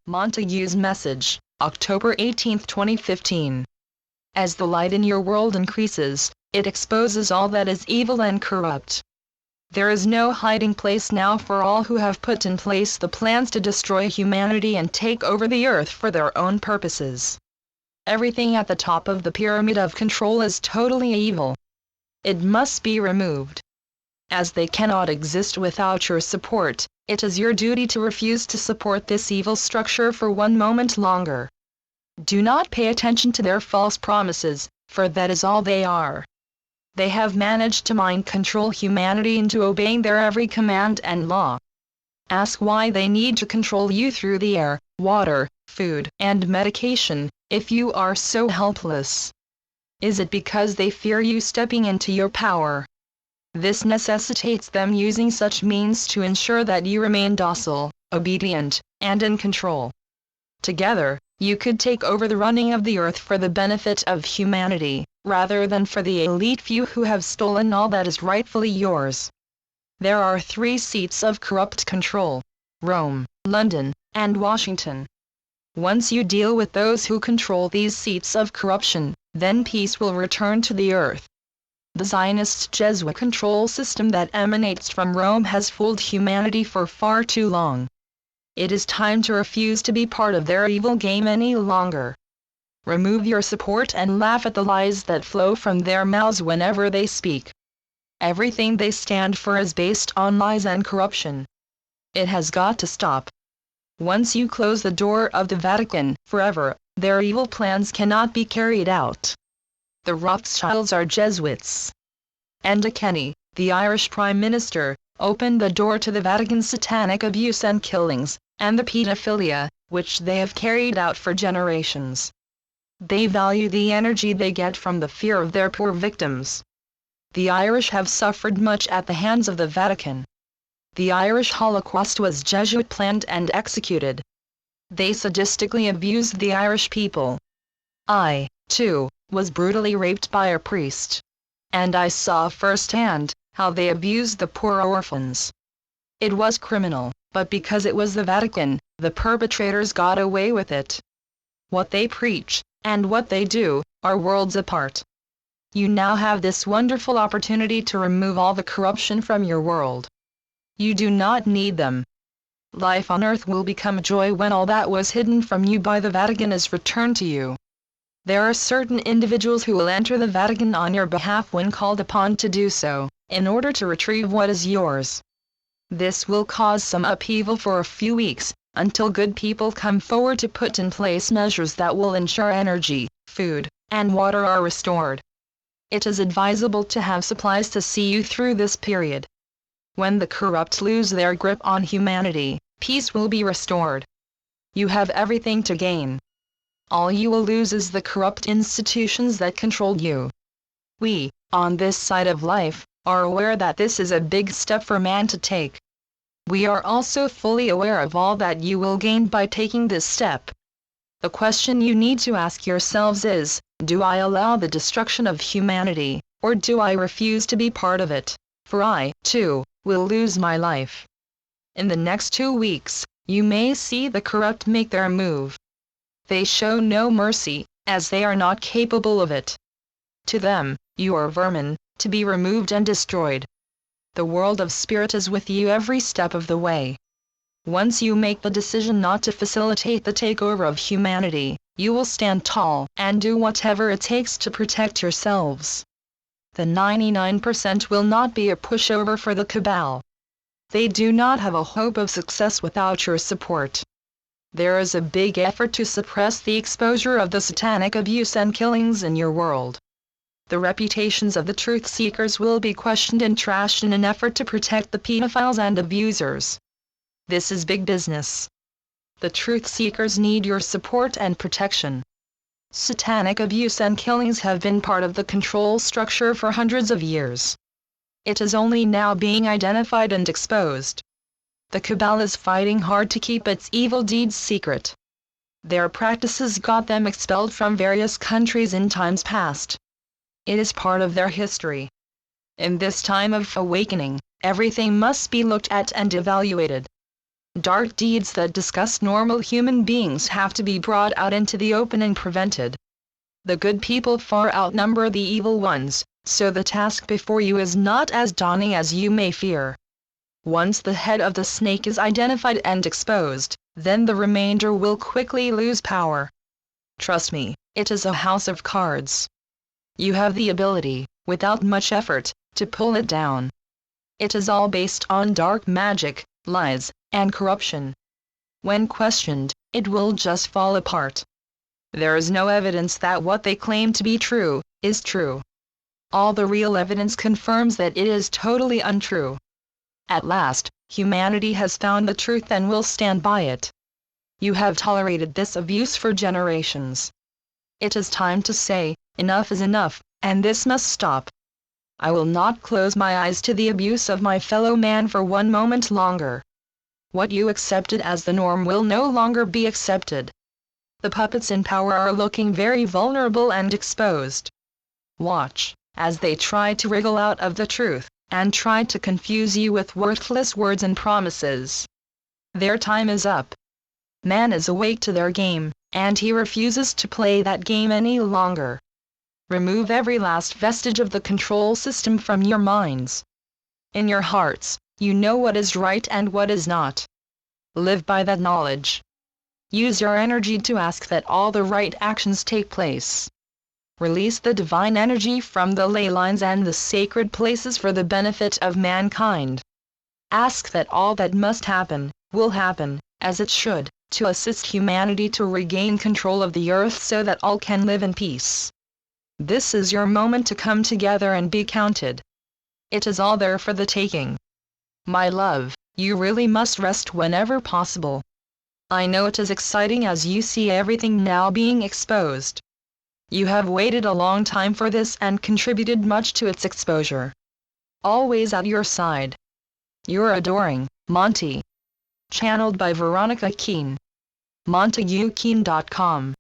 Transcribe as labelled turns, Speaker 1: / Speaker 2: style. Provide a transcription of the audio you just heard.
Speaker 1: Montague's message, October 18, 2015. As the light in your world increases, it exposes all that is evil and corrupt. There is no hiding place now for all who have put in place the plans to destroy humanity and take over the earth for their own purposes. Everything at the top of the pyramid of control is totally evil. It must be removed. As they cannot exist without your support, it is your duty to refuse to support this evil structure for one moment longer. Do not pay attention to their false promises, for that is all they are. They have managed to mind control humanity into obeying their every command and law. Ask why they need to control you through the air, water, food, and medication, if you are so helpless. Is it because they fear you stepping into your power? This necessitates them using such means to ensure that you remain docile, obedient, and in control. Together, you could take over the running of the earth for the benefit of humanity, rather than for the elite few who have stolen all that is rightfully yours. There are 3 seats of corrupt control: Rome, London, and Washington. Once you deal with those who control these seats of corruption, then peace will return to the earth. The Zionist Jesuit control system that emanates from Rome has fooled humanity for far too long. It is time to refuse to be part of their evil game any longer. Remove your support and laugh at the lies that flow from their mouths whenever they speak. Everything they stand for is based on lies and corruption. It has got to stop. Once you close the door of the Vatican forever, their evil plans cannot be carried out. The Rothschilds are Jesuits. And Kenny, the Irish Prime Minister, opened the door to the Vatican's satanic abuse and killings, and the pedophilia, which they have carried out for generations. They value the energy they get from the fear of their poor victims. The Irish have suffered much at the hands of the Vatican. The Irish Holocaust was Jesuit planned and executed. They sadistically abused the Irish people. I, too, was brutally raped by a priest. And I saw firsthand how they abused the poor orphans. It was criminal, but because it was the Vatican, the perpetrators got away with it. What they preach, and what they do, are worlds apart. You now have this wonderful opportunity to remove all the corruption from your world. You do not need them. Life on earth will become a joy when all that was hidden from you by the Vatican is returned to you. There are certain individuals who will enter the Vatican on your behalf when called upon to do so, in order to retrieve what is yours. This will cause some upheaval for a few weeks, until good people come forward to put in place measures that will ensure energy, food, and water are restored. It is advisable to have supplies to see you through this period. When the corrupt lose their grip on humanity, peace will be restored. You have everything to gain. All you will lose is the corrupt institutions that control you. We, on this side of life, are aware that this is a big step for man to take. We are also fully aware of all that you will gain by taking this step. The question you need to ask yourselves is, do I allow the destruction of humanity, or do I refuse to be part of it? For I, too, will lose my life. In the next 2 weeks, you may see the corrupt make their move. They show no mercy, as they are not capable of it. To them, you are vermin, to be removed and destroyed. The world of spirit is with you every step of the way. Once you make the decision not to facilitate the takeover of humanity, you will stand tall and do whatever it takes to protect yourselves. The 99% will not be a pushover for the cabal. They do not have a hope of success without your support. There is a big effort to suppress the exposure of the satanic abuse and killings in your world. The reputations of the truth seekers will be questioned and trashed in an effort to protect the pedophiles and abusers. This is big business. The truth seekers need your support and protection. Satanic abuse and killings have been part of the control structure for hundreds of years. It is only now being identified and exposed. The cabal is fighting hard to keep its evil deeds secret. Their practices got them expelled from various countries in times past. It is part of their history. In this time of awakening, everything must be looked at and evaluated. Dark deeds that disgust normal human beings have to be brought out into the open and prevented. The good people far outnumber the evil ones, so the task before you is not as daunting as you may fear. Once the head of the snake is identified and exposed, then the remainder will quickly lose power. Trust me, it is a house of cards. You have the ability, without much effort, to pull it down. It is all based on dark magic, lies, and corruption. When questioned, it will just fall apart. There is no evidence that what they claim to be true, is true. All the real evidence confirms that it is totally untrue. At last, humanity has found the truth and will stand by it. You have tolerated this abuse for generations. It is time to say, enough is enough, and this must stop. I will not close my eyes to the abuse of my fellow man for one moment longer. What you accepted as the norm will no longer be accepted. The puppets in power are looking very vulnerable and exposed. Watch, as they try to wriggle out of the truth, and try to confuse you with worthless words and promises. Their time is up. Man is awake to their game, and he refuses to play that game any longer. Remove every last vestige of the control system from your minds. In your hearts, you know what is right and what is not. Live by that knowledge. Use your energy to ask that all the right actions take place. Release the divine energy from the ley lines and the sacred places for the benefit of mankind. Ask that all that must happen, will happen, as it should, to assist humanity to regain control of the earth so that all can live in peace. This is your moment to come together and be counted. It is all there for the taking. My love, you really must rest whenever possible. I know it is exciting as you see everything now being exposed. You have waited a long time for this and contributed much to its exposure. Always at your side. Your adoring, Monty. Channeled by Veronica Keane. MontagueKeane.com